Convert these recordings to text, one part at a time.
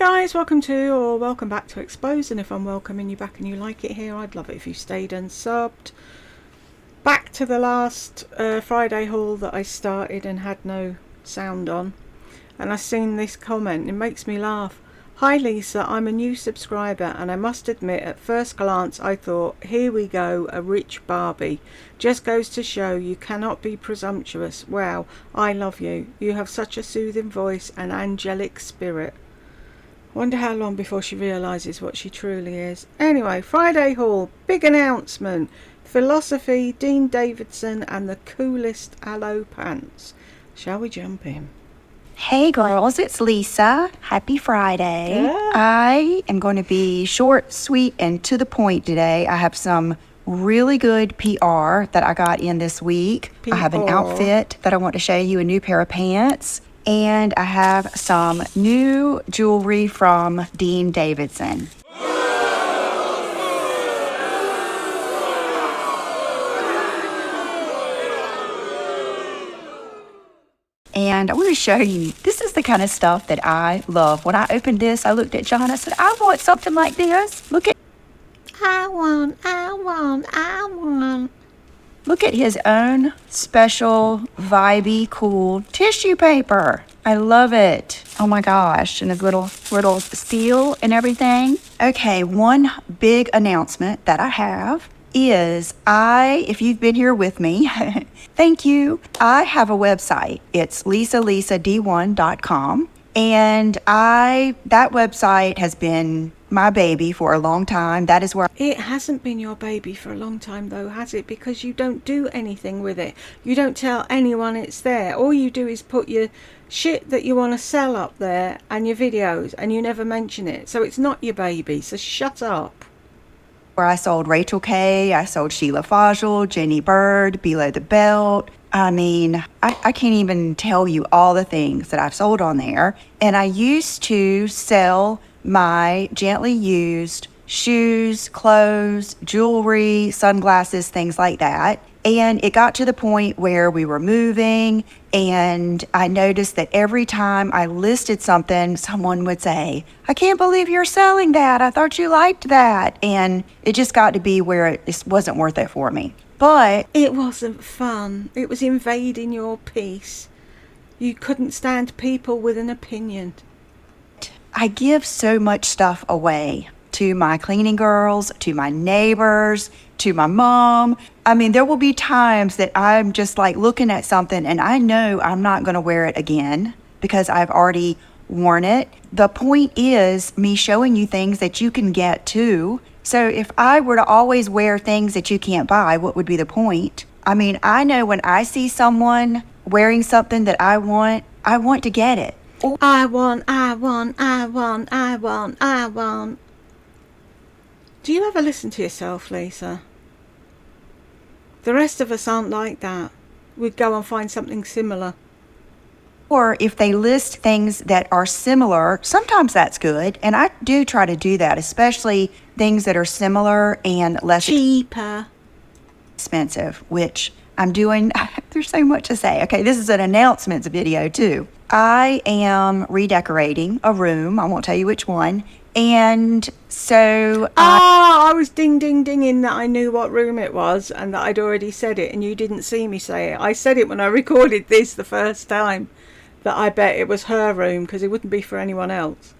guys, welcome back to Expose, and if I'm welcoming you back and you like it here, I'd love it if you stayed and subbed. Back to the last Friday haul that I started and had no sound on, and I seen this comment. It makes me laugh. Hi Lisa, I'm a new subscriber and I must admit at first glance I thought, here we go, a rich Barbie. Just goes to show you cannot be presumptuous. Wow, I love you. You have such a soothing voice and angelic spirit. Wonder how long before she realises what she truly is. Anyway, Friday haul, big announcement. Philosophy, Dean Davidson and the coolest aloe pants. Shall we jump in? Hey girls, it's Lisa. Happy Friday. Yeah. I am going to be short, sweet, and to the point today. I have some really good PR that I got in this week. I have an outfit that I want to show you, a new pair of pants, and I have some new jewelry from Dean Davidson. And I want to show you, this is the kind of stuff that I love. When I opened this, I looked at John, I said, I want something like this. Look at his own special, vibey, cool tissue paper. I love it. Oh my gosh. And his little seal and everything. Okay, one big announcement that I have is if you've been here with me, thank you. I have a website. It's lisad1.com. And that website has been my baby for a long time. That is where It hasn't been your baby for a long time though, has it? Because you don't do anything with it. You don't tell anyone it's there. All you do is put your shit that you want to sell up there and your videos, and you never mention it. So it's not your baby. So shut up. where I sold Rachel K, I sold Sheila Fajl, Jenny Bird, Below the Belt. I mean, I can't even tell you all the things that I've sold on there. And I used to sell my gently used shoes, clothes, jewelry, sunglasses, things like that. And it got to the point where we were moving, and I noticed that every time I listed something, someone would say, I can't believe you're selling that. I thought you liked that. And it just got to be where it just wasn't worth it for me. But it wasn't fun. It was invading your peace. You couldn't stand people with an opinion. I give so much stuff away to my cleaning girls, to my neighbors, to my mom. I mean, there will be times that I'm just like looking at something and I know I'm not going to wear it again because I've already worn it. The point is me showing you things that you can get too. So if I were to always wear things that you can't buy, what would be the point? I mean, I know when I see someone wearing something that I want to get it. I want. Do you ever listen to yourself, Lisa? The rest of us aren't like that. We'd go and find something similar. Or if they list things that are similar, sometimes that's good. And I do try to do that, especially things that are similar and less cheaper, expensive, which I'm doing. There's so much to say. Okay, this is an announcements video too. I am redecorating a room. I won't tell you which one. And so I was dinging that I knew what room it was and that I'd already said it, and you didn't see me say it. I said it when I recorded this the first time, that I bet it was her room because it wouldn't be for anyone else.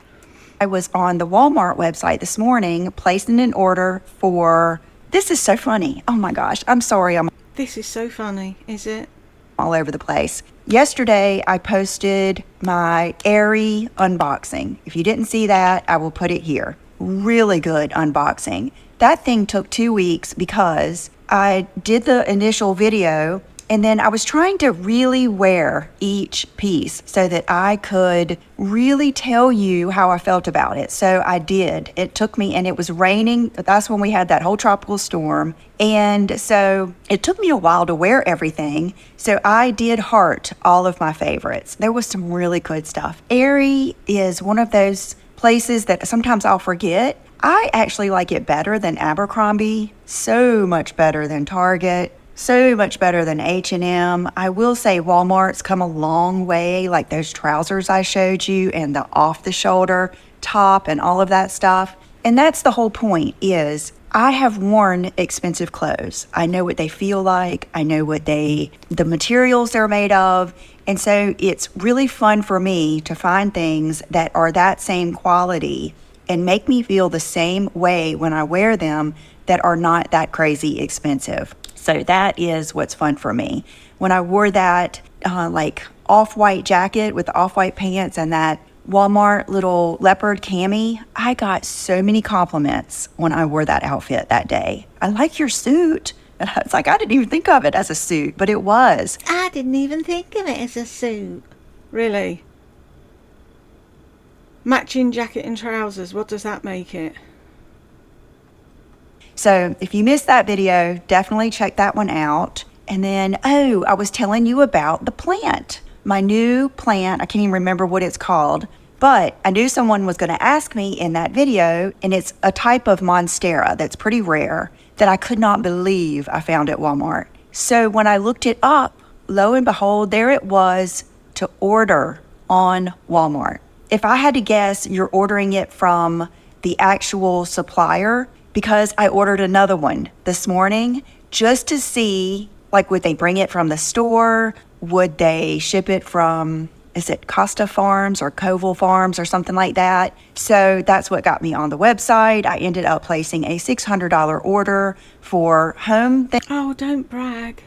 I was on the Walmart website this morning placing an order for, this is so funny. Oh my gosh, I'm sorry. This is so funny, is it? All over the place. Yesterday, I posted my Aerie unboxing. If you didn't see that, I will put it here. Really good unboxing. That thing took 2 weeks because I did the initial video and then I was trying to really wear each piece so that I could really tell you how I felt about it. So I did. It took me, and it was raining. That's when we had that whole tropical storm. And so it took me a while to wear everything. So I did heart all of my favorites. There was some really good stuff. Aerie is one of those places that sometimes I'll forget. I actually like it better than Abercrombie, so much better than Target. So much better than H&M. I will say Walmart's come a long way, like those trousers I showed you and the off-the-shoulder top and all of that stuff. And that's the whole point is I have worn expensive clothes. I know what they feel like. I know the materials they're made of. And so it's really fun for me to find things that are that same quality and make me feel the same way when I wear them that are not that crazy expensive. So that is what's fun for me. When I wore that like off-white jacket with off-white pants and that Walmart little leopard cami, I got so many compliments when I wore that outfit that day. I like your suit. And I was like, I didn't even think of it as a suit, but it was. I didn't even think of it as a suit. Really? Matching jacket and trousers, what does that make it? So if you missed that video, definitely check that one out. And then, oh, I was telling you about the plant. My new plant, I can't even remember what it's called, but I knew someone was going to ask me in that video, and it's a type of monstera that's pretty rare that I could not believe I found at Walmart. So when I looked it up, lo and behold, there it was to order on Walmart. If I had to guess, you're ordering it from the actual supplier, because I ordered another one this morning just to see, like, would they bring it from the store? Would they ship it from, is it Costa Farms or Koval Farms or something like that? So that's what got me on the website. I ended up placing a $600 order for home Oh, don't brag.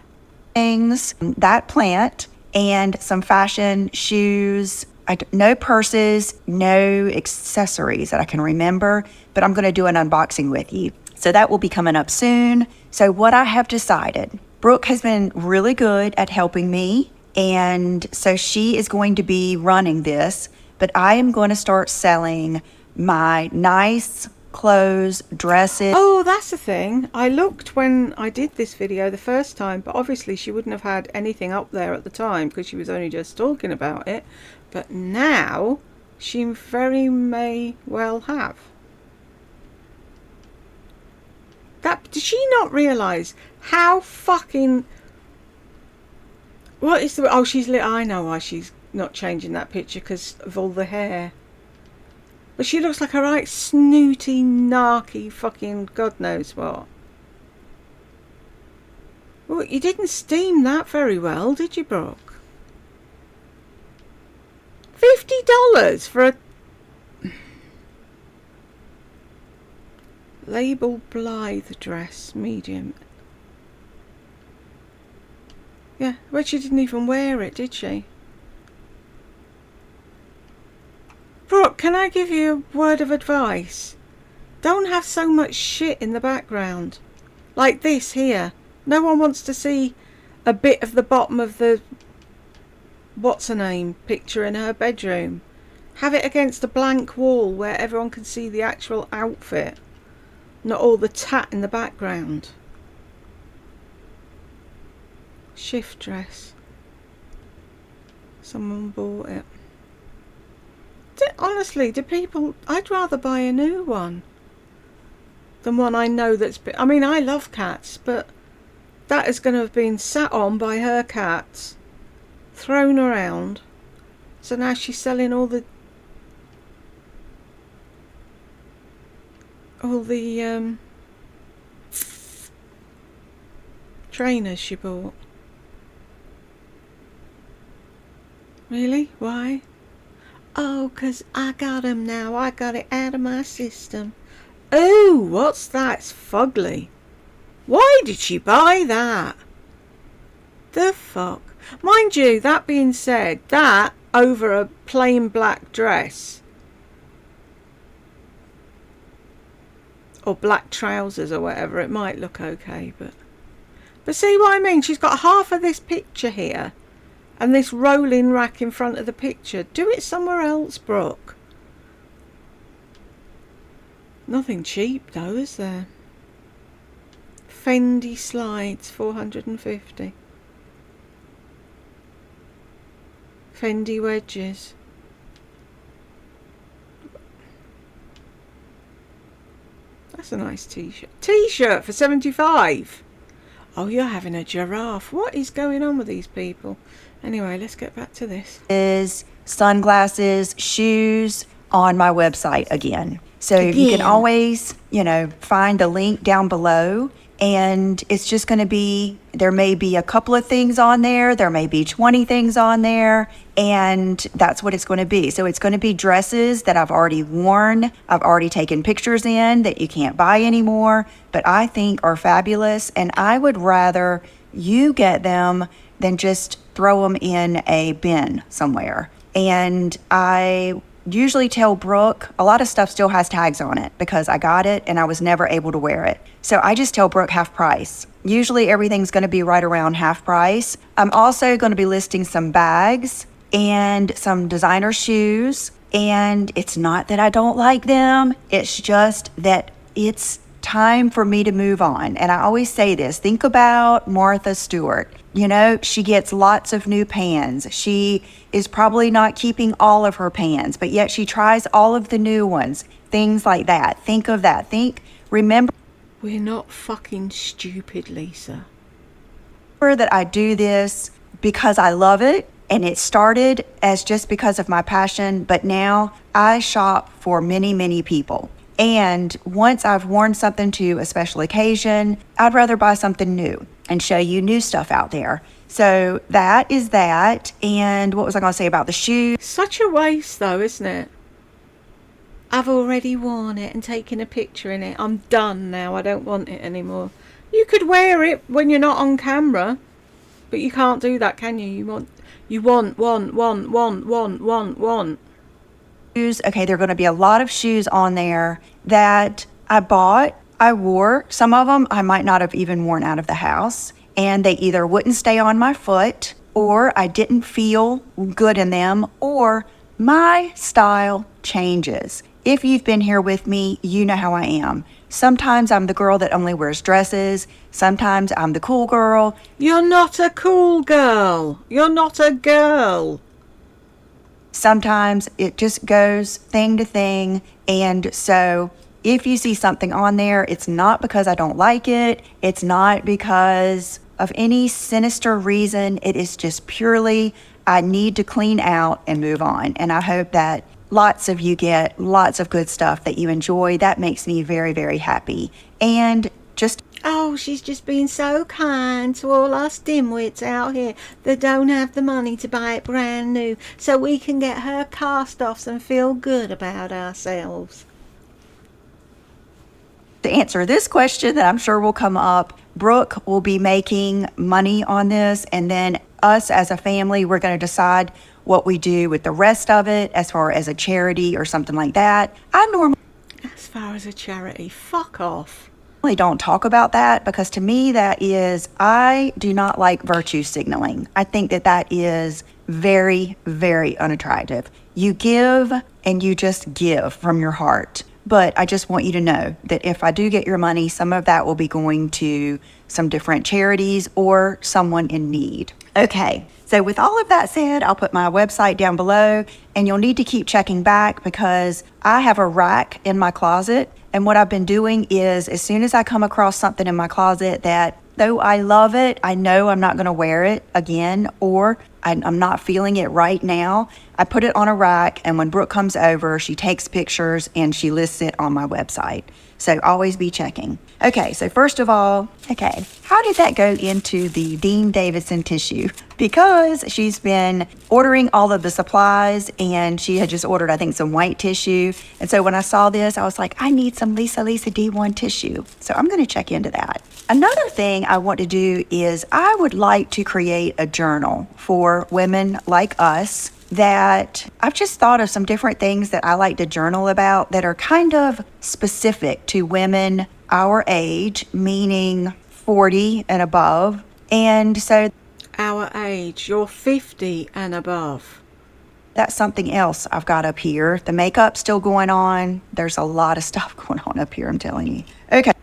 things, that plant, and some fashion shoes. No purses, no accessories that I can remember, but I'm going to do an unboxing with you. So that will be coming up soon. So what I have decided, Brooke has been really good at helping me, and so she is going to be running this, but I am going to start selling my nice clothes, dresses. Oh, that's the thing. I looked when I did this video the first time, but obviously she wouldn't have had anything up there at the time because she was only just talking about it. But now she very may well have. Did she not realise how fucking... What is the... Oh, she's lit. I know why she's not changing that picture, because of all the hair. But she looks like a right snooty, narky, fucking God knows what. Well, you didn't steam that very well, did you, Brooke? $50 for a label Blythe dress, medium. Yeah, but she didn't even wear it, did she? Brooke, can I give you a word of advice? Don't have so much shit in the background. Like this here. No one wants to see a bit of the bottom of the what's-her-name picture in her bedroom. Have it against a blank wall where everyone can see the actual outfit, not all the tat in the background. Shift dress. Someone bought it. Honestly, do people... I'd rather buy a new one than one I know that's... I mean, I love cats, but that is going to have been sat on by her cats, thrown around. So now she's selling all the trainers she bought. Really? Why? Oh, 'cause I got 'em now. I got it out of my system. Oh, what's that? It's fugly. Why did she buy that? The fuck? Mind you, that being said, that over a plain black dress or black trousers or whatever, it might look okay, but see what I mean? She's got half of this picture here and this rolling rack in front of the picture. Do it somewhere else, Brooke. Nothing cheap though, is there? Fendi slides, 450. Fendi wedges. That's a nice t-shirt. T-shirt for 75. Oh, you're having a giraffe. What is going on with these people? Anyway, let's get back to this. Is sunglasses, shoes on my website again. So you can always, find the link down below. And it's just going to be, there may be a couple of things on there. There may be 20 things on there. And that's what it's going to be. So it's going to be dresses that I've already worn. I've already taken pictures in that you can't buy anymore, but I think are fabulous. And I would rather you get them than just throw them in a bin somewhere. And I usually tell Brooke, a lot of stuff still has tags on it because I got it and I was never able to wear it. So I just tell Brooke half price. Usually everything's going to be right around half price. I'm also going to be listing some bags and some designer shoes. And it's not that I don't like them. It's just that it's time for me to move on. And I always say this, think about Martha Stewart. She gets lots of new pans. She is probably not keeping all of her pans, but yet she tries all of the new ones. Things like that. Think of that. Remember. We're not fucking stupid, Lisa. That I do this because I love it. And it started as just because of my passion, but now I shop for many, many people. And once I've worn something to a special occasion, I'd rather buy something new and show you new stuff out there. So that is that. And what was I going to say about the shoes? Such a waste though, isn't it? I've already worn it and taken a picture in it. I'm done now. I don't want it anymore. You could wear it when you're not on camera, but you can't do that, can you? You want. Shoes. Okay, there are going to be a lot of shoes on there that I bought, I wore. Some of them I might not have even worn out of the house, and they either wouldn't stay on my foot, or I didn't feel good in them, or my style changes. If you've been here with me, you know how I am. Sometimes I'm the girl that only wears dresses. Sometimes I'm the cool girl. You're not a cool girl. You're not a girl. Sometimes it just goes thing to thing. And so if you see something on there, it's not because I don't like it. It's not because of any sinister reason. It is just purely, I need to clean out and move on. And I hope that lots of you get lots of good stuff that you enjoy. That makes me very, very happy. And just... Oh, she's just been so kind to all us dimwits out here that don't have the money to buy it brand new, so we can get her cast-offs and feel good about ourselves. To answer this question that I'm sure will come up, Brooke will be making money on this, and then us as a family, we're going to decide what we do with the rest of it as far as a charity or something like that. I normally... As far as a charity, fuck off. Don't talk about that because to me that is, I do not like virtue signaling. I think that is very, very unattractive. You give and you just give from your heart. But I just want you to know that if I do get your money, some of that will be going to some different charities or someone in need. Okay, so with all of that said, I'll put my website down below, and you'll need to keep checking back because I have a rack in my closet. And what I've been doing is as soon as I come across something in my closet that, though I love it, I know I'm not going to wear it again, or I'm not feeling it right now, I put it on a rack, and when Brooke comes over, she takes pictures and she lists it on my website. So always be checking. Okay, so first of all, how did that go into the Dean Davidson tissue? Because she's been ordering all of the supplies, and she had just ordered, I think, some white tissue. And so when I saw this, I was like, I need some Lisa D1 tissue. So I'm going to check into that. Another thing I want to do is I would like to create a journal for women like us that I've just thought of some different things that I like to journal about that are kind of specific to women our age, meaning 40 and above. And so our age, you're 50 and above. That's something else I've got up here. The makeup's still going on. There's a lot of stuff going on up here, I'm telling you. Okay.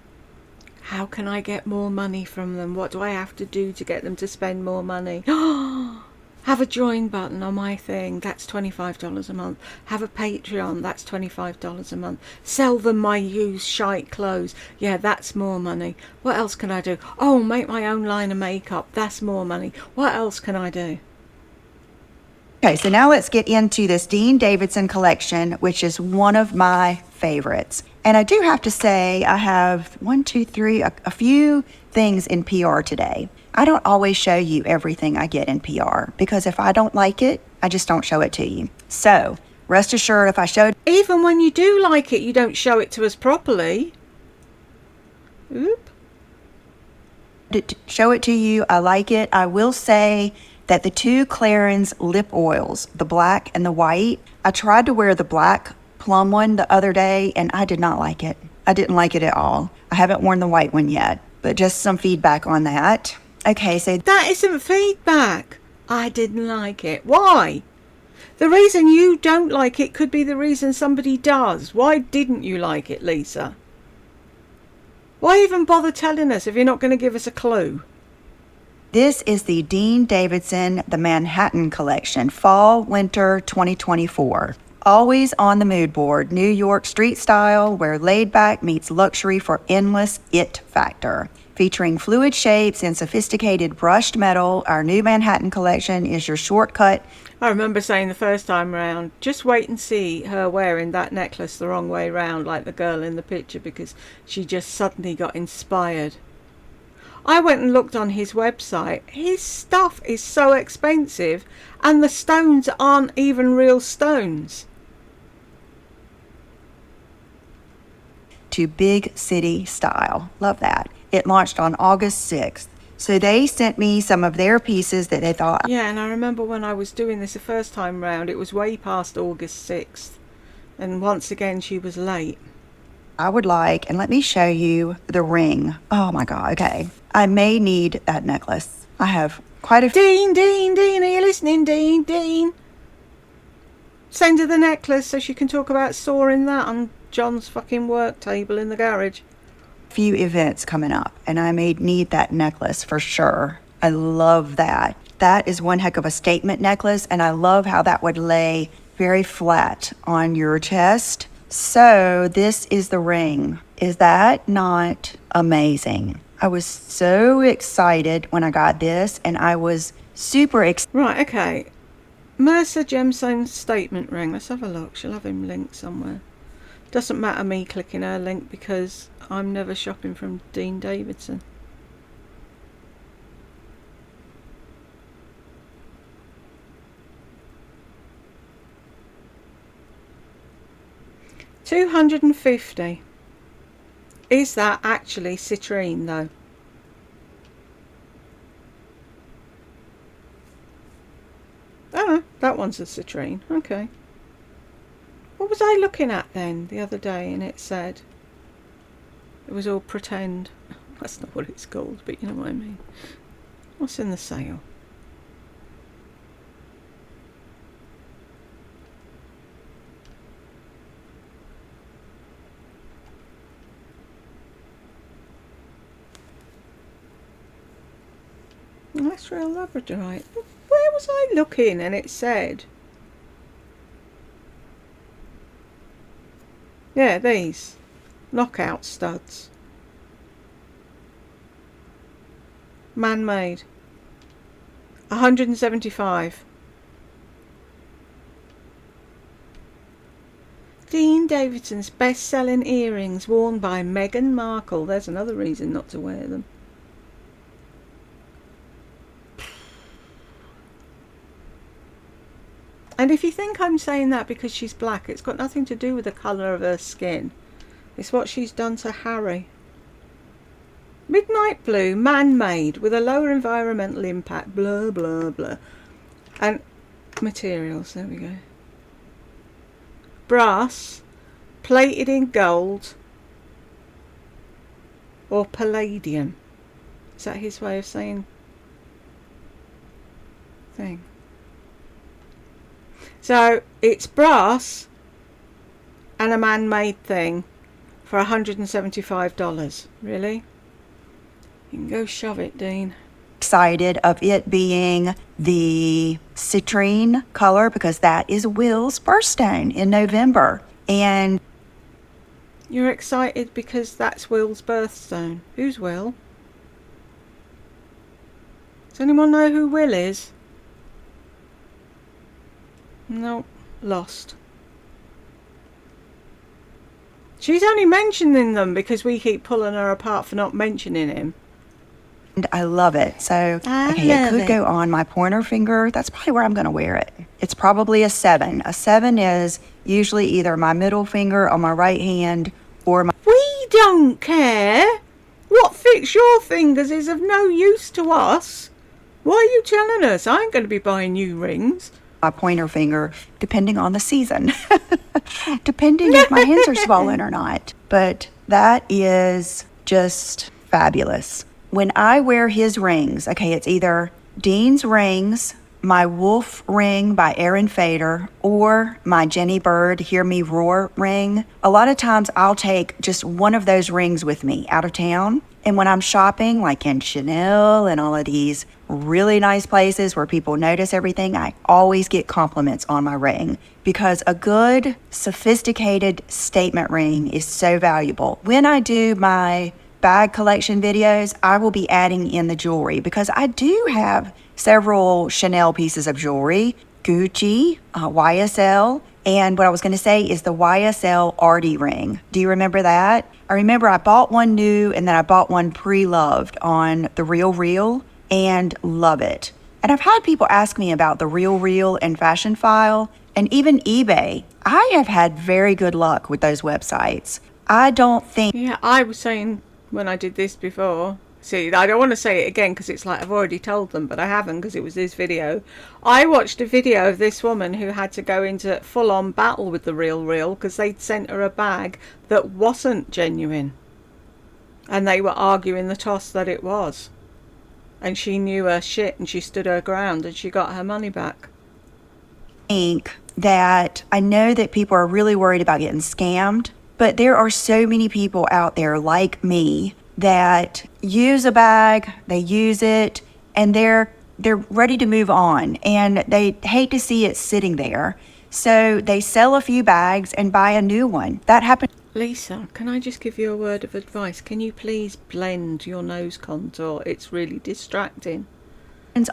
How can I get more money from them? What do I have to do to get them to spend more money? Have a join button on my thing, that's $25 a month. Have a Patreon, that's $25 a month. Sell them my used shite clothes, yeah, that's more money. What else can I do? Oh, make my own line of makeup, that's more money. What else can I do? Okay, so now let's get into this Dean Davidson collection, which is one of my favorites. And I do have to say, I have a few things in PR today. I don't always show you everything I get in PR because if I don't like it, I just don't show it to you. So rest assured, if I showed Even when you do like it, you don't show it to us properly. Oop. show it to you, I like it. I will say that the two Clarins lip oils, the black and the white, I tried to wear the black plum one the other day and I did not like it. I didn't like it at all. I haven't worn the white one yet, but just some feedback on that. Okay, so That isn't feedback. I didn't like it. Why? The reason you don't like it could be the reason somebody does. Why didn't you like it, Lisa? Why even bother telling us if you're not going to give us a clue? this is the Dean Davidson, the Manhattan Collection, Fall Winter 2024. Always on the mood board, New York street style, where laid back meets luxury for endless it factor. Featuring fluid shapes and sophisticated brushed metal, our new Manhattan collection is your shortcut. I remember saying the first time round, just wait and see her wearing that necklace the wrong way round like the girl in the picture because she just suddenly got inspired. I went and looked on his website. His stuff is so expensive and the stones aren't even real stones. To big city style. Love that. It launched on August 6th. So they sent me some of their pieces that they thought. Yeah, and I remember when I was doing this the first time round, it was way past August 6th. And once again, she was late. I would like, and let me show you the ring. Oh my God, okay. I may need that necklace. I have quite a few. Dean, are you listening, Dean? Send her the necklace so she can talk about sawing that on John's fucking work table in the garage. Few events coming up, and I may need that necklace for sure. I love that. That is one heck of a statement necklace, and I love how that would lay very flat on your chest. So this is the ring. Is that not amazing? I was so excited when I got this, and I was super excited. Right, okay. Mercer Gemstone's statement ring. Let's have a look. She'll have him linked somewhere. Doesn't matter me clicking her link because I'm never shopping from Dean Davidson. $250. Is that actually citrine though? Oh, that one's a citrine. Okay. What was I looking at then the other day and it said it was all pretend? That's not what it's called, but you know what I mean. What's in the sale? That's real labradorite. Where was I looking and it said? Yeah, these knockout studs. Man-made. 175. Dean Davidson's best-selling earrings worn by Meghan Markle. There's another reason not to wear them. And if you think I'm saying that because she's black, it's got nothing to do with the colour of her skin. It's what she's done to Harry. Midnight blue, man-made, with a lower environmental impact, blah, blah, blah. And materials, there we go. Brass, plated in gold, or palladium. Is that his way of saying thing? So it's brass and a man-made thing for $175. Really? You can go shove it, Dean. Excited of it being the citrine color because that is Will's birthstone in November. And You're excited because that's Will's birthstone. Who's Will? Does anyone know who Will is? No, lost. She's only mentioning them because we keep pulling her apart for not mentioning him. I love it. So, okay, it could go on my pointer finger. That's probably where I'm going to wear it. It's probably a 7. A 7 is usually either my middle finger on my right hand or my... We don't care. What fits your fingers is of no use to us. Why are you telling us? I ain't going to be buying you rings. My pointer finger, depending on the season, depending if my hands are swollen or not. But that is just fabulous. When I wear his rings, okay, it's either Dean's rings, my wolf ring by Aaron Fader, or my Jenny Bird Hear Me Roar ring. A lot of times I'll take just one of those rings with me out of town. And when I'm shopping, like in Chanel and all of these really nice places where people notice everything, I always get compliments on my ring because a good, sophisticated statement ring is so valuable. When I do my bag collection videos, I will be adding in the jewelry because I do have several Chanel pieces of jewelry, Gucci, YSL, and what I was going to say is the YSL Artie ring. Do you remember that? I remember I bought one new and then I bought one pre-loved on The Real Real and love it. And I've had people ask me about The Real Real and Fashion File and even eBay. I have had very good luck with those websites. I don't think... Yeah, I was saying when I did this before. See, I don't want to say it again because it's like I've already told them, but I haven't because it was this video. I watched a video of this woman who had to go into full-on battle with The Real Real because they'd sent her a bag that wasn't genuine. And they were arguing the toss that it was. And she knew her shit and she stood her ground and she got her money back. Think that I know that people are really worried about getting scammed, but there are so many people out there like me that use a bag, they use it, and they're ready to move on, and they hate to see it sitting there. So they sell a few bags and buy a new one. That happened. Lisa, can I just give you a word of advice? Can you please blend your nose contour? It's really distracting.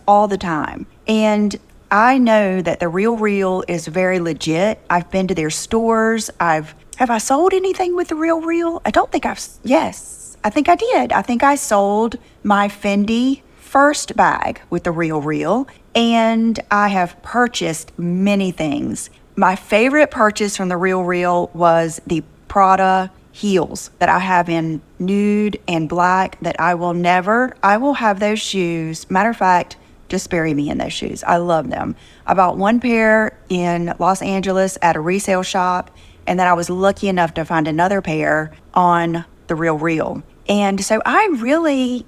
All the time. And I know that The Real Real is very legit. I've been to their stores. Have I sold anything with The Real Real? I don't think yes. I think I did. I think I sold my Fendi first bag with The Real Real, and I have purchased many things. My favorite purchase from The Real Real was the Prada heels that I have in nude and black that I will have those shoes. Matter of fact, just bury me in those shoes. I love them. I bought one pair in Los Angeles at a resale shop, and then I was lucky enough to find another pair on The Real Real. And so I really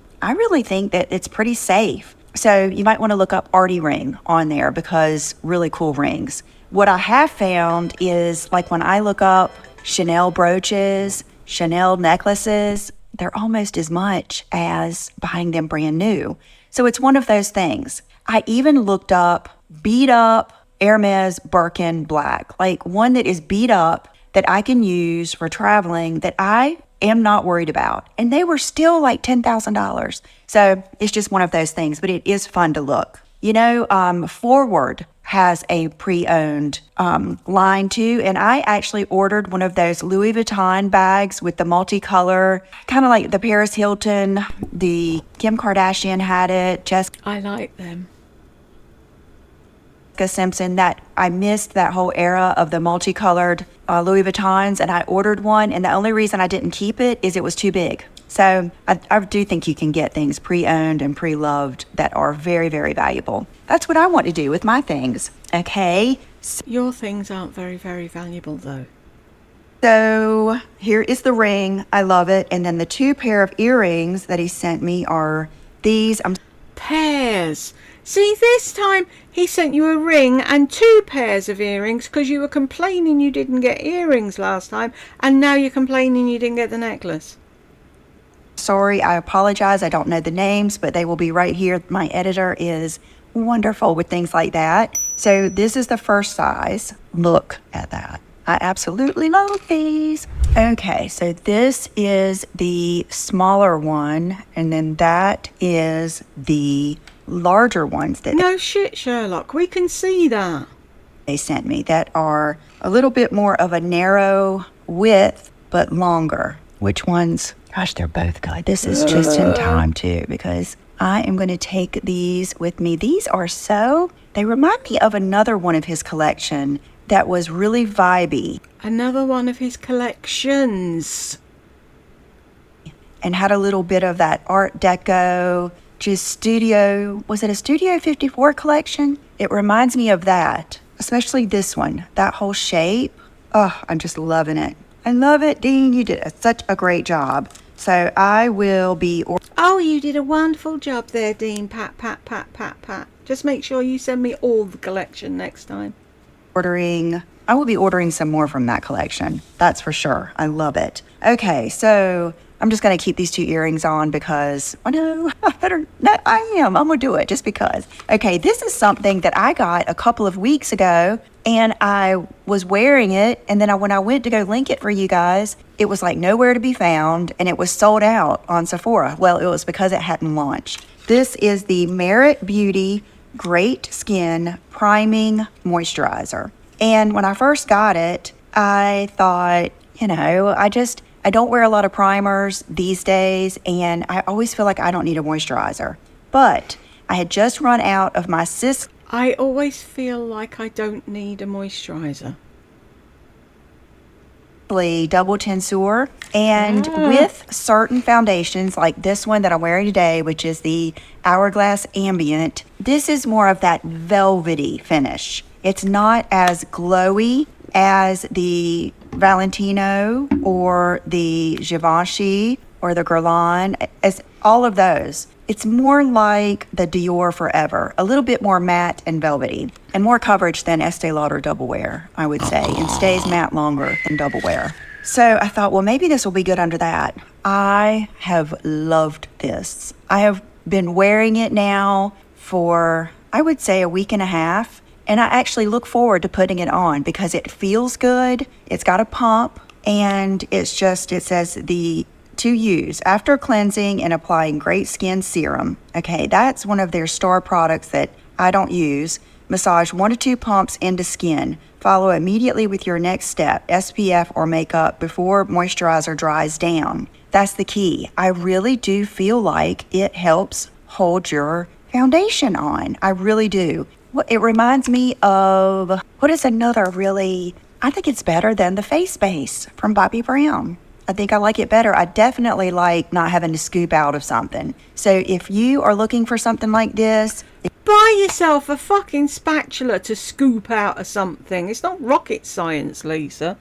think that it's pretty safe. So you might want to look up Artie ring on there because really cool rings. What I have found is like when I look up Chanel brooches, Chanel necklaces, they're almost as much as buying them brand new. So it's one of those things. I even looked up beat up Hermes Birkin black, like one that is beat up that I can use for traveling that I am not worried about. And they were still like $10,000. So it's just one of those things, but it is fun to look. You know, Forward has a pre-owned line too. And I actually ordered one of those Louis Vuitton bags with the multicolor, kind of like the Paris Hilton, the Kim Kardashian had it, Jessica I like them. Simpson, that I missed that whole era of the multicolored Louis Vuittons, and I ordered one, and the only reason I didn't keep it is it was too big. So I do think you can get things pre-owned and pre-loved that are very, very valuable. That's what I want to do with my things. Okay. Your things aren't very, very valuable though. So here is the ring. I love it. And then the 2 pair of earrings that he sent me are these. Pairs. See, this time he sent you a ring and 2 pairs of earrings because you were complaining you didn't get earrings last time, and now you're complaining you didn't get the necklace. Sorry, I apologize. I don't know the names, but they will be right here. My editor is wonderful with things like that. So this is the first size. Look at that. I absolutely love these. Okay, so this is the smaller one, and then that is the larger ones that No shit, Sherlock. We can see that. they sent me that are a little bit more of a narrow width, but longer. Which ones? Gosh, they're both good. This is just in time too, because I am going to take these with me. These are they remind me of another one of his collection that was really vibey. Another one of his collections. And had a little bit of that Art Deco, just studio, was it a Studio 54 collection? It reminds me of that, especially this one, that whole shape. Oh, I'm just loving it. I love it, Dean. You did such a great job. So I will be... Oh, you did a wonderful job there, Dean. Pat, pat, pat, pat, pat. Just make sure you send me all the collection next time. I will be ordering some more from that collection. That's for sure. I love it. Okay, so I'm just going to keep these 2 earrings on because I know I'm going to do it just because. Okay, this is something that I got a couple of weeks ago and I was wearing it. And then when I went to go link it for you guys, it was like nowhere to be found and it was sold out on Sephora. Well, it was because it hadn't launched. This is the Merit Beauty Great Skin Priming Moisturizer. And when I first got it, I thought, I don't wear a lot of primers these days, and I always feel like I don't need a moisturizer. But I had just run out of my I always feel like I don't need a moisturizer. Double Tenseur, and with certain foundations like this one that I'm wearing today, which is the Hourglass Ambient, this is more of that velvety finish. It's not as glowy as the Valentino or the Givenchy or the Guerlain, as all of those. It's more like the Dior Forever, a little bit more matte and velvety, and more coverage than Estee Lauder Double Wear, I would say, and stays matte longer than Double Wear. So I thought, well, maybe this will be good under that. I have loved this. I have been wearing it now for, I would say, a week and a half, and I actually look forward to putting it on because it feels good. It's got a pump, and it says to use after cleansing and applying Great Skin Serum. Okay, that's one of their star products that I don't use. Massage 1 to 2 pumps into skin. Follow immediately with your next step, SPF or makeup, before moisturizer dries down. That's the key. I really do feel like it helps hold your foundation on. I really do. It reminds me of, what is another really, I think it's better than the Face Base from Bobbi Brown. I think I like it better. I definitely like not having to scoop out of something. So if you are looking for something like this, buy yourself a fucking spatula to scoop out of something. It's not rocket science, Lisa.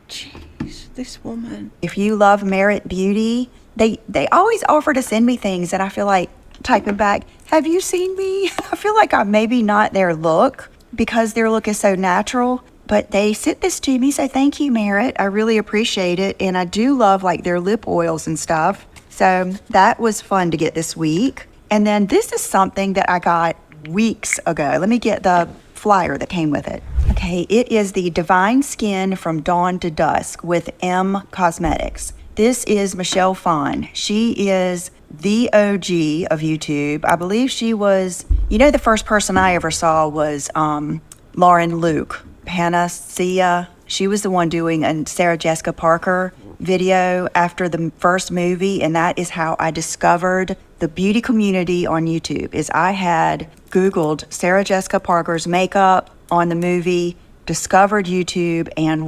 Jeez, this woman. If you love Merit Beauty, they always offer to send me things and I feel like typing back, have you seen me? I feel like I'm maybe not their look because their look is so natural. But they sent this to me, so thank you, Merit. I really appreciate it. And I do love like their lip oils and stuff. So that was fun to get this week. And then this is something that I got weeks ago. Let me get the flyer that came with it. Okay, it is the Divine Skin from Dawn to Dusk with M Cosmetics. This is Michelle Phan. She is the OG of YouTube. I believe she was, the first person I ever saw was Lauren Luke. Panacea. She was the one doing a Sarah Jessica Parker video after the first movie, and that is how I discovered the beauty community on YouTube. Is I had Googled Sarah Jessica Parker's makeup on the movie, discovered YouTube, and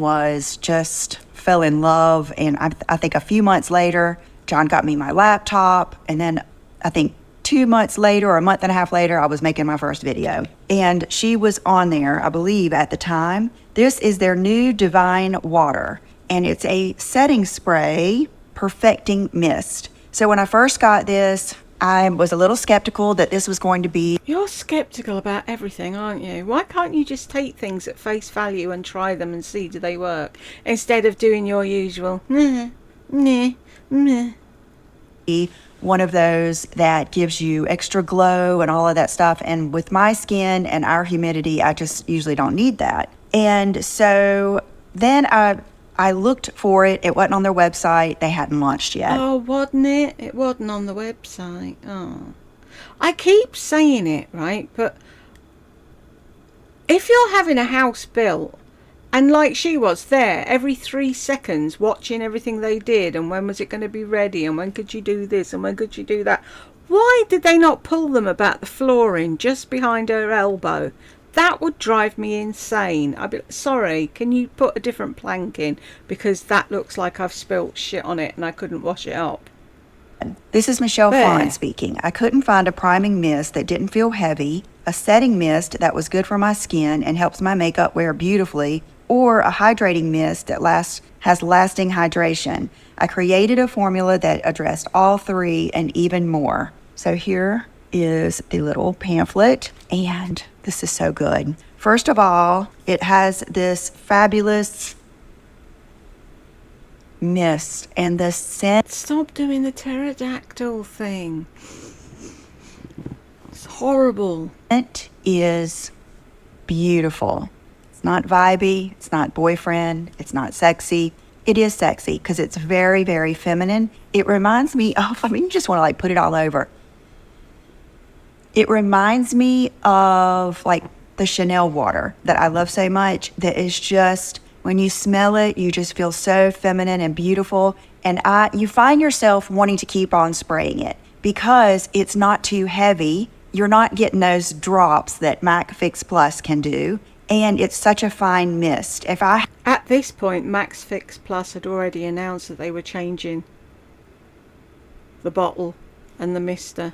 fell in love. And I think a few months later, John got me my laptop, and then I think 2 months later or a month and a half later, I was making my first video. And she was on there, I believe, at the time. This is their new Divine Water. And it's a setting spray perfecting mist. So when I first got this, I was a little skeptical that this was going to be... You're skeptical about everything, aren't you? Why can't you just take things at face value and try them and see do they work? Instead of doing your usual, one of those that gives you extra glow and all of that stuff. And with my skin and our humidity, I just usually don't need that. And so then I looked for it. It wasn't on their website. They hadn't launched yet. Oh, wasn't it? It wasn't on the website. Oh. I keep saying it, right? But if you're having a house built, and like she was there every 3 seconds watching everything they did, and when was it going to be ready, and when could you do this, and when could you do that, why did they not pull them about the flooring just behind her elbow? That would drive me insane. I'd be like, sorry, can you put a different plank in, because that looks like I've spilt shit on it and I couldn't wash it up. This is Michelle Fawn speaking. I couldn't find a priming mist that didn't feel heavy, a setting mist that was good for my skin and helps my makeup wear beautifully, or a hydrating mist that has lasting hydration. I created a formula that addressed all three and even more. So here is the little pamphlet, and this is so good. First of all, it has this fabulous mist, and the scent. Stop doing the pterodactyl thing. It's horrible. It is beautiful. It's not vibey, it's not boyfriend, it's not sexy. It is sexy because it's very, very feminine. It reminds me of, you just want to like put it all over. It reminds me of like the Chanel water that I love so much, that is just, when you smell it, you just feel so feminine and beautiful. And you find yourself wanting to keep on spraying it because it's not too heavy. You're not getting those drops that MAC Fix Plus can do. And it's such a fine mist. At this point, Max Fix Plus had already announced that they were changing the bottle and the mister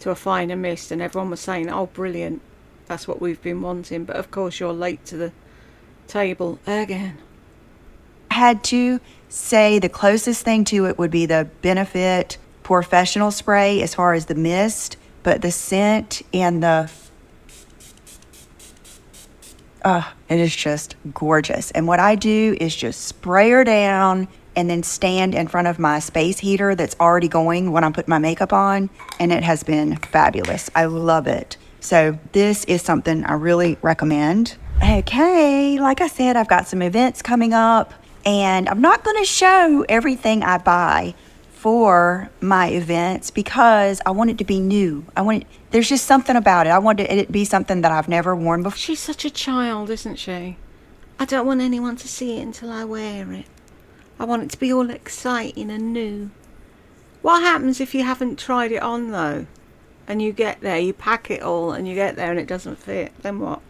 to a finer mist, and everyone was saying, oh, brilliant, that's what we've been wanting. But of course, you're late to the table again. I had to say the closest thing to it would be the Benefit Professional Spray as far as the mist, but the scent and it is just gorgeous. And what I do is just spray her down and then stand in front of my space heater that's already going when I put my makeup on, and it has been fabulous. I love it. So this is something I really recommend. Okay, like I said, I've got some events coming up, and I'm not going to show everything I buy for my events because I want it to be new. There's just something about it. I want it to be something that I've never worn before. She's such a child, isn't she? I don't want anyone to see it until I wear it. I want it to be all exciting and new. What happens if you haven't tried it on though? And you get there, you pack it all, and you get there and it doesn't fit. Then what?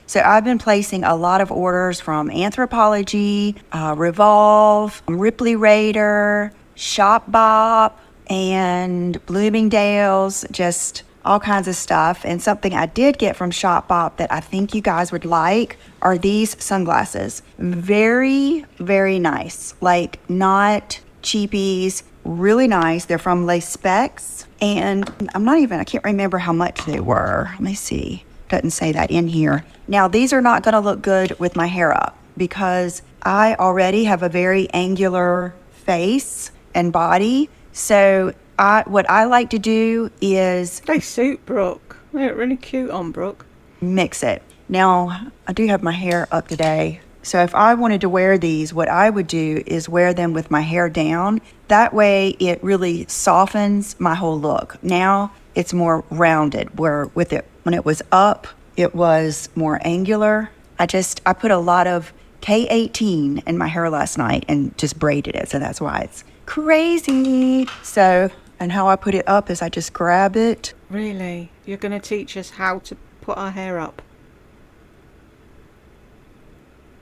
So I've been placing a lot of orders from Anthropologie, Revolve, Ripley Raider, Shop Bop, and Bloomingdale's, just all kinds of stuff. And something I did get from Shop Bop that I think you guys would like are these sunglasses. Very, very nice. Like, not cheapies, really nice. They're from Les Specs, and I can't remember how much they were. Let me see. Doesn't say that in here. Now, these are not going to look good with my hair up because I already have a very angular face and body. So what I like to do is... They suit Brooke. They look really cute on Brooke. Mix it. Now, I do have my hair up today. So if I wanted to wear these, what I would do is wear them with my hair down. That way it really softens my whole look. Now it's more rounded, where when it was up, it was more angular. I put a lot of K18 in my hair last night and just braided it. So that's why it's crazy. So, and how I put it up is I just grab it. Really? You're going to teach us how to put our hair up?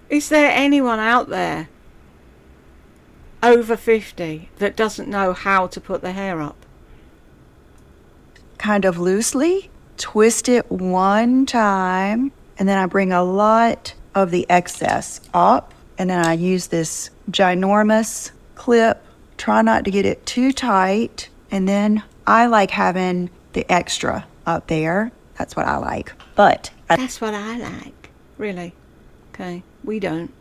Is there anyone out there over 50 that doesn't know how to put their hair up? Kind of loosely, twist it one time, and then I bring a lot of the excess up, and then I use this ginormous clip. Try not to get it too tight, and then I like having the extra up there. That's what I like. But that's what I like. Really? Okay. We don't.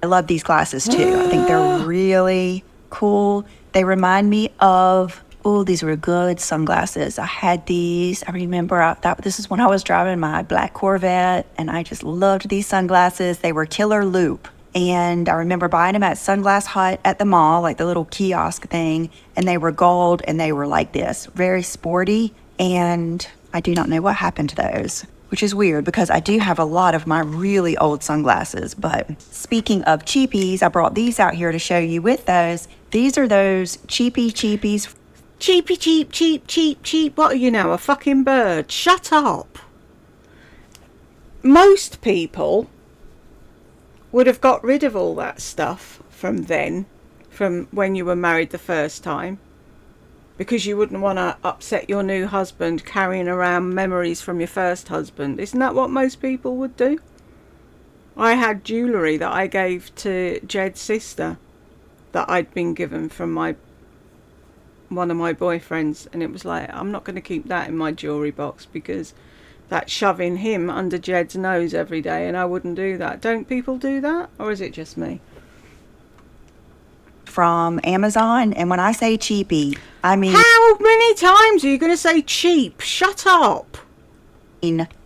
I love these glasses too. I think they're really cool. They remind me of, oh, these were good sunglasses. I had these. I remember this is when I was driving my black Corvette, and I just loved these sunglasses. They were Killer Loop. And I remember buying them at Sunglass Hut at the mall, like the little kiosk thing. And they were gold, and they were like this, very sporty. And I do not know what happened to those, which is weird because I do have a lot of my really old sunglasses. But speaking of cheapies, I brought these out here to show you with those. These are those cheapies. Cheapy, cheap. What are you now, a fucking bird? Shut up. Most people would have got rid of all that stuff from when you were married the first time, because you wouldn't want to upset your new husband carrying around memories from your first husband. Isn't that what most people would do? I had jewellery that I gave to Jed's sister that I'd been given from one of my boyfriends, and it was like, I'm not going to keep that in my jewellery box because that's shoving him under Jed's nose every day, and I wouldn't do that. Don't people do that, or is it just me? From Amazon, and when I say cheapy, I mean, how many times are you going to say cheap? Shut up.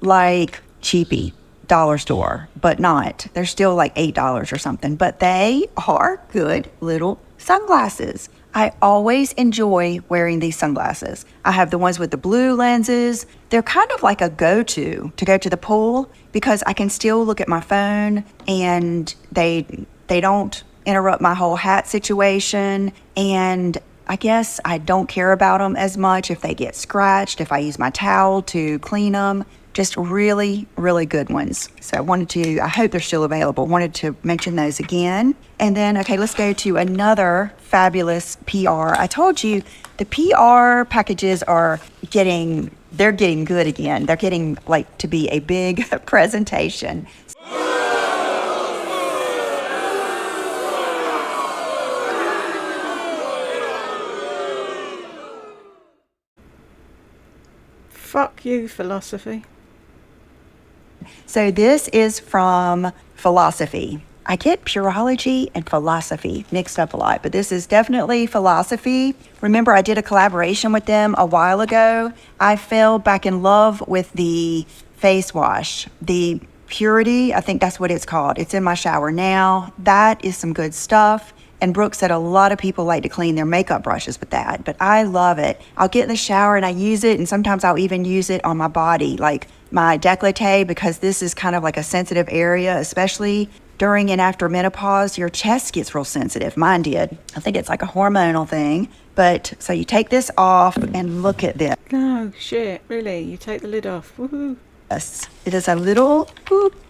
Like cheapy dollar store, but not. They're still like $8 or something, but they are good little sunglasses. I always enjoy wearing these sunglasses. I have the ones with the blue lenses. They're kind of like a go-to to go to the pool because I can still look at my phone, and they don't interrupt my whole hat situation. And I guess I don't care about them as much if they get scratched, if I use my towel to clean them. Just really, really good ones. So I hope they're still available. Wanted to mention those again. And then, okay, let's go to another fabulous PR. I told you the PR packages they're getting good again. They're getting like to be a big presentation. Fuck you, philosophy. So this is from Philosophy. I get Purology and Philosophy mixed up a lot, but this is definitely Philosophy. Remember, I did a collaboration with them a while ago. I fell back in love with the face wash, the Purity. I think that's what it's called. It's in my shower now. That is some good stuff. And Brooke said a lot of people like to clean their makeup brushes with that, but I love it. I'll get in the shower and I use it, and sometimes I'll even use it on my body, like my décolleté, because this is kind of like a sensitive area, especially during and after menopause. Your chest gets real sensitive. Mine did. I think it's like a hormonal thing. But so you take this off and look at this. No, shit, really? You take the lid off. Woohoo. Yes, it is a little,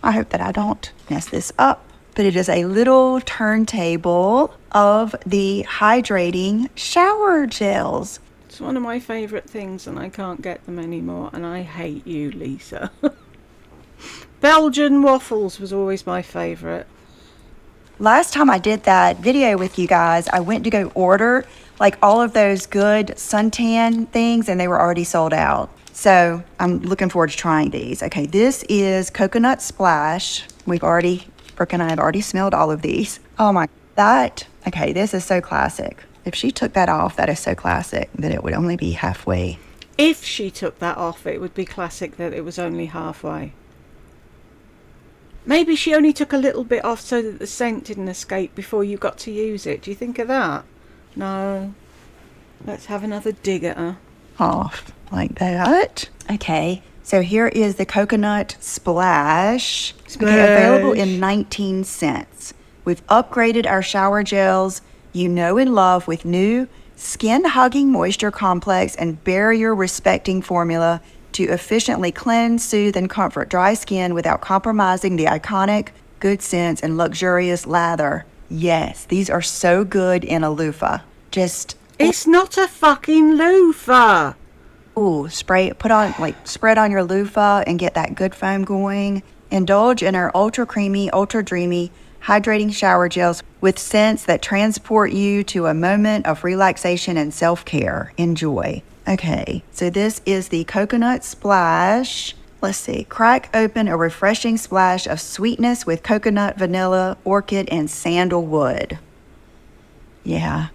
I hope that I don't mess this up, but it is a little turntable of the hydrating shower gels. It's one of my favourite things, and I can't get them anymore, and I hate you, Lisa. Belgian waffles was always my favourite. Last time I did that video with you guys, I went to go order like all of those good suntan things, and they were already sold out. So I'm looking forward to trying these. Okay, this is Coconut Splash. Brooke and I have already smelled all of these. Oh my, okay, this is so classic. If she took that off, that is so classic that it would only be halfway. If she took that off, it would be classic that it was only halfway. Maybe she only took a little bit off so that the scent didn't escape before you got to use it. Do you think of that? No. Let's have another dig at her. Off like that. Okay, so here is the Coconut Splash. Okay, available in 19 cents. We've upgraded our shower gels, you know and love, with new skin-hugging moisture complex and barrier-respecting formula to efficiently cleanse, soothe, and comfort dry skin without compromising the iconic good sense and luxurious lather. Yes, these are so good in a loofah. It's not a fucking loofah. Ooh, spread on your loofah and get that good foam going. Indulge in our ultra creamy, ultra dreamy, hydrating shower gels with scents that transport you to a moment of relaxation and self-care. Enjoy. Okay, so this is the Coconut Splash. Let's see. Crack open a refreshing splash of sweetness with coconut, vanilla, orchid, and sandalwood. Yeah,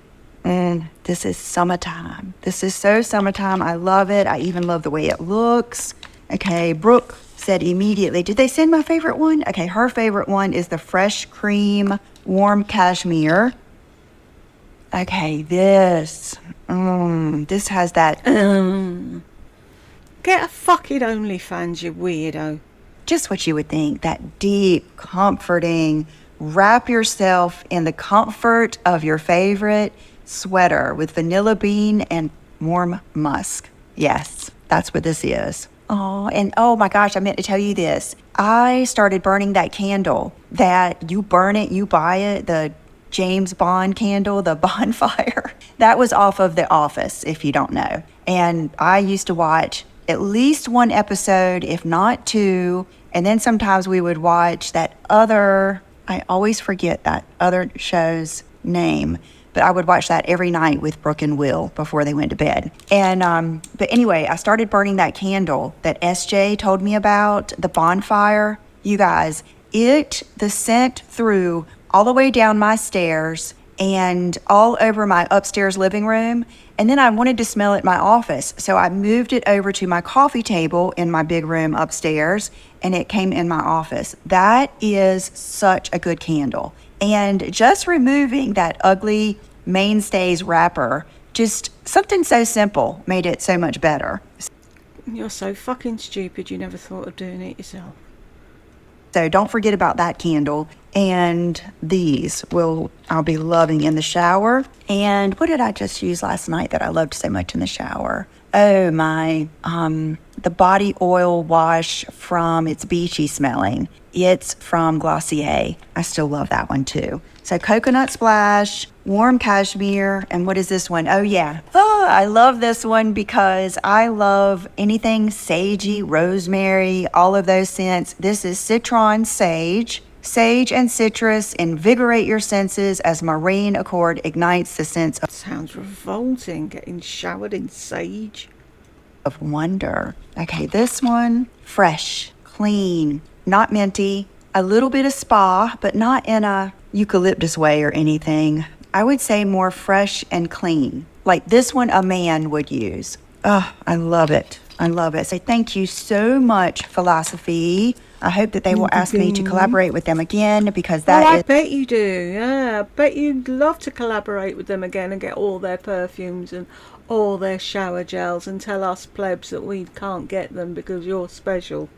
This is summertime. This is so summertime. I love it. I even love the way it looks. Okay, Brooke said immediately, did they send my favorite one? Okay, her favorite one is the Fresh Cream Warm Cashmere. Okay, this has that, Get a fucking OnlyFans, you weirdo. just what you would think, that deep, comforting, wrap yourself in the comfort of your favorite sweater with vanilla bean and warm musk. Yes, that's what this is. Oh, and oh my gosh, I meant to tell you this. I started burning that candle that you burn it, you buy it, the James Bond candle, the bonfire. That was off of The Office, if you don't know. And I used to watch at least one episode, if not two. And then sometimes we would watch that other, I always forget that other show's name, but I would watch that every night with Brooke and Will before they went to bed. And, but anyway, I started burning that candle that SJ told me about, the bonfire. You guys, the scent through all the way down my stairs and all over my upstairs living room. And then I wanted to smell it in my office. So I moved it over to my coffee table in my big room upstairs, and it came in my office. That is such a good candle. And just removing that ugly Mainstays wrapper, just something so simple made it so much better. You're so fucking stupid you never thought of doing it yourself. So don't forget about that candle. And these I'll be loving in the shower. And what did I just use last night that I loved so much in the shower? Oh, the body oil wash from, it's beachy smelling. It's from Glossier. I still love that one too. So coconut splash, warm cashmere, and what is this one? Oh yeah. Oh, I love this one because I love anything sagey, rosemary, all of those scents. This is Citron Sage. Sage and citrus invigorate your senses as marine accord ignites the sense Sounds revolting, getting showered in sage. of wonder. Okay, this one, fresh, clean, not minty, a little bit of spa, but not in a eucalyptus way or anything. I would say more fresh and clean. Like this one a man would use. Oh, I love it. I love it. So thank you so much, Philosophy. I hope that they will ask me to collaborate with them again because I bet you do. Yeah, I bet you'd love to collaborate with them again and get all their perfumes and all their shower gels and tell us plebs that we can't get them because you're special.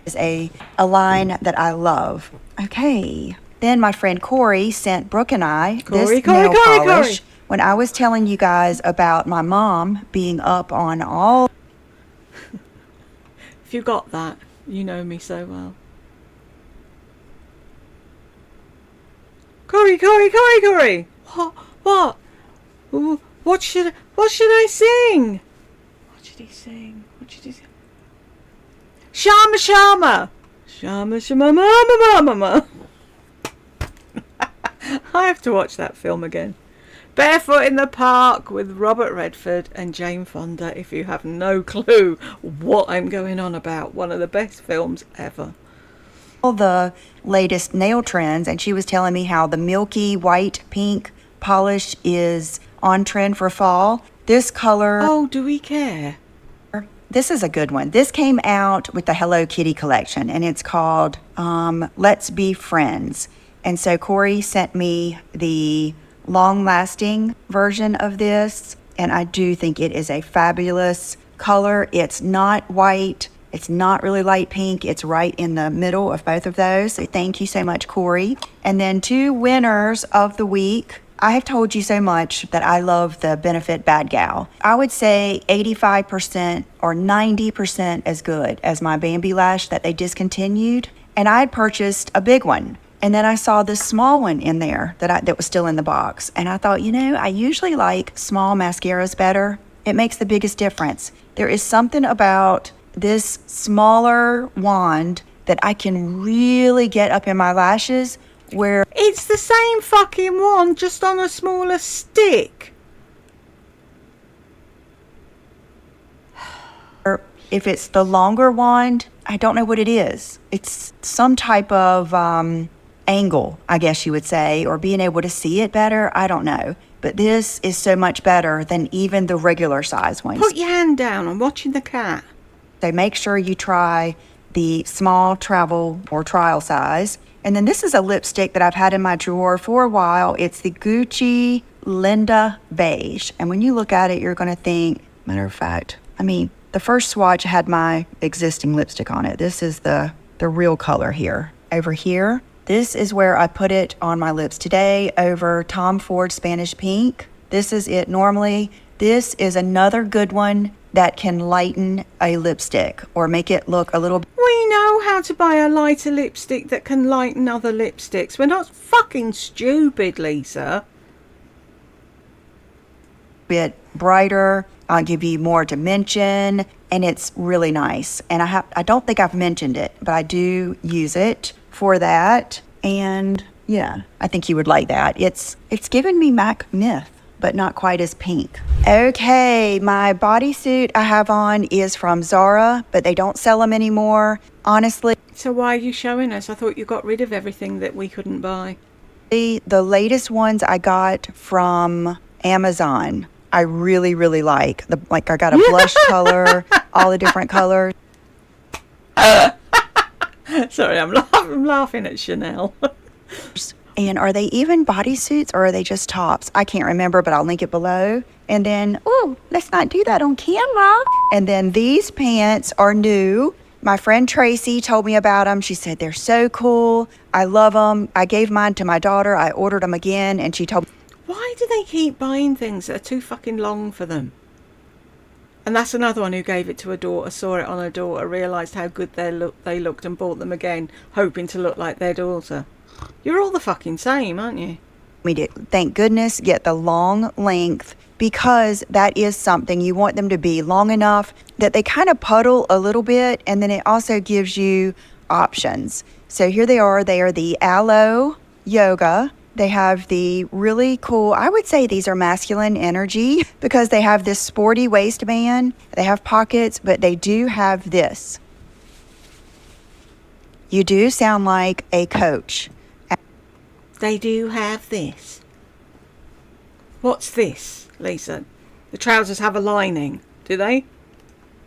is a line that I love. Okay. Then my friend Corey sent Brooke and I this nail polish. When I was telling you guys about my mom being up on all... If you got that, you know me so well. Corey! What? What should I sing? What should he sing? Shama! Mama. I have to watch that film again. Barefoot in the Park with Robert Redford and Jane Fonda, if you have no clue what I'm going on about. One of the best films ever. All the latest nail trends, and she was telling me how the milky white pink polish is on trend for fall. This color... Oh, do we care? This is a good one. This came out with the Hello Kitty collection, and it's called Let's Be Friends. And so Corey sent me the long-lasting version of this, and I do think it is a fabulous color. It's not white. It's not really light pink. It's right in the middle of both of those. So thank you so much, Corey. And then two winners of the week. I have told you so much that I love the Benefit Bad Gal. I would say 85% or 90% as good as my Bambi Lash that they discontinued. And I had purchased a big one. And then I saw this small one in there that was still in the box. And I thought, I usually like small mascaras better. It makes the biggest difference. There is something about this smaller wand that I can really get up in my lashes where... It's the same fucking wand, just on a smaller stick. If it's the longer wand, I don't know what it is. It's some type of angle, I guess you would say, or being able to see it better. I don't know. But this is so much better than even the regular size ones. Put your hand down. I'm watching the cat. So make sure you try the small travel or trial size. And then this is a lipstick that I've had in my drawer for a while. It's the Gucci Linda Beige. And when you look at it, you're going to think, matter of fact, the first swatch had my existing lipstick on it. This is the real color here. Over here, this is where I put it on my lips today over Tom Ford Spanish Pink. This is it normally. This is another good one that can lighten a lipstick or make it look a little bit. We know how to buy a lighter lipstick that can lighten other lipsticks. We're not fucking stupid, Lisa. Bit brighter. I'll give you more dimension, and it's really nice. And I don't think I've mentioned it, but I do use it for that. And yeah, I think you would like that. It's given me Mac Myth, but not quite as pink. Okay, my bodysuit I have on is from Zara, but they don't sell them anymore, honestly. So why are you showing us? I thought you got rid of everything that we couldn't buy. The latest ones I got from Amazon, I really, really like. I got a blush color, all the different colors. Sorry, I'm laughing at Chanel. And are they even bodysuits or are they just tops? I can't remember, but I'll link it below. And then, let's not do that on camera. And then these pants are new. My friend Tracy told me about them. She said they're so cool. I love them. I gave mine to my daughter. I ordered them again, and she told me. Why do they keep buying things that are too fucking long for them? And that's another one who gave it to a daughter, saw it on her daughter, realised how good they looked and bought them again, hoping to look like their daughter. You're all the fucking same, aren't you? We did, thank goodness, get the long length, because that is something you want them to be long enough that they kind of puddle a little bit, and then it also gives you options. So here they are the Aloe Yoga. They have the really cool, I would say these are masculine energy because they have this sporty waistband. They have pockets, but they do have this. You do sound like a coach. They do have this. What's this, Lisa? The trousers have a lining, do they?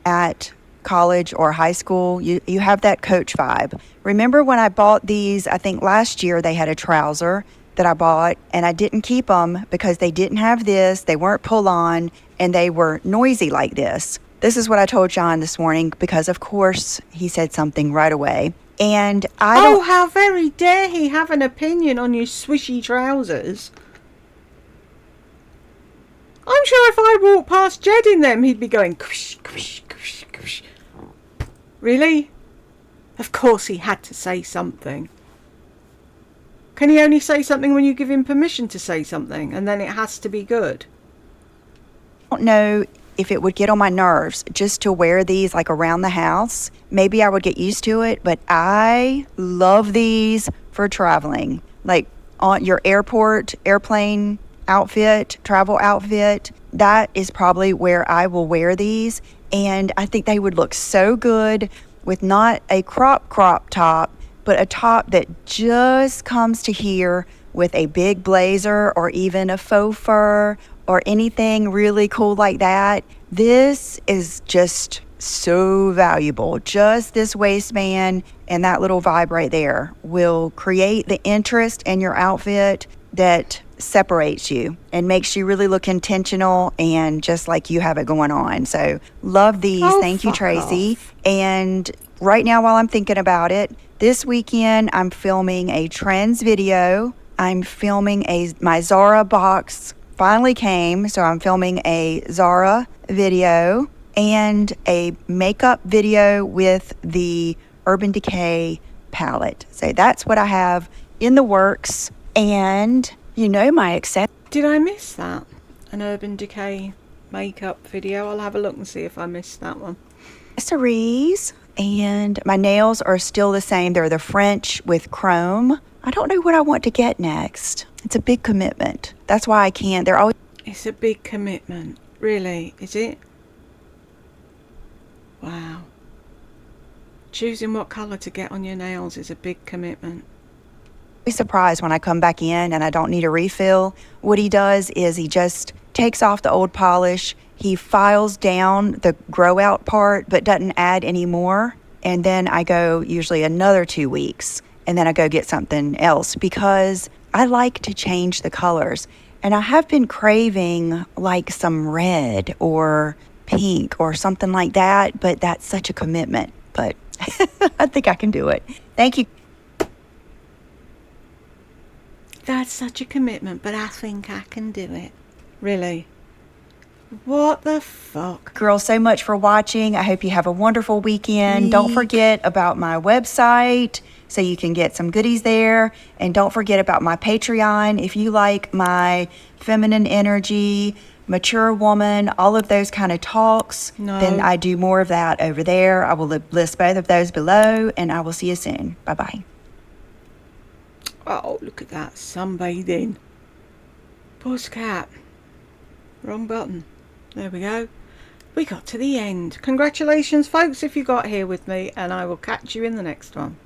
At college or high school, you have that coach vibe. Remember when I bought these, I think last year they had a trouser that I bought, and I didn't keep them because they didn't have this, they weren't pull-on, and they were noisy like this. This is what I told John this morning because, of course, he said something right away. And how very dare he have an opinion on your swishy trousers. I'm sure if I walked past Jed in them, he'd be going, quish, quish, quish, quish. Really? Of course he had to say something. Can he only say something when you give him permission to say something, and then it has to be good? I don't know if it would get on my nerves just to wear these like around the house. Maybe I would get used to it, but I love these for traveling. Like on your airplane outfit, travel outfit, that is probably where I will wear these. And I think they would look so good with not a crop top, but a top that just comes to here with a big blazer or even a faux fur or anything really cool like that. This is just so valuable. Just this waistband and that little vibe right there will create the interest in your outfit that separates you and makes you really look intentional and just like you have it going on. So love these. Thank you, Tracy. Off. And right now, while I'm thinking about it, this weekend I'm filming a trends video. I'm filming my Zara box finally came, so I'm filming a Zara video and a makeup video with the Urban Decay palette. So that's what I have in the works. And my Did I miss that? An Urban Decay makeup video? I'll have a look and see if I missed that one. accessories. And my nails are still the same. They're the French with chrome. I don't know what I want to get next. It's a big commitment. That's why I can't. They're always... It's a big commitment. Really, is it? Wow. Choosing what colour to get on your nails is a big commitment. Be surprised when I come back in and I don't need a refill. What he does is he just takes off the old polish. He files down the grow out part, but doesn't add any more. And then I go usually another 2 weeks, and then I go get something else because I like to change the colors. And I have been craving like some red or pink or something like that, but that's such a commitment. But I think I can do it. Thank you. That's such a commitment, but I think I can do it. Really? What the fuck? Girls, so much for watching. I hope you have a wonderful weekend. Don't forget about my website so you can get some goodies there. And don't forget about my Patreon. If you like my feminine energy, mature woman, all of those kind of talks, then I do more of that over there. I will list both of those below, and I will see you soon. Bye-bye. Oh, look at that. Sunbathing. Pussycat. Wrong button. There we go. We got to the end. Congratulations, folks, if you got here with me, and I will catch you in the next one.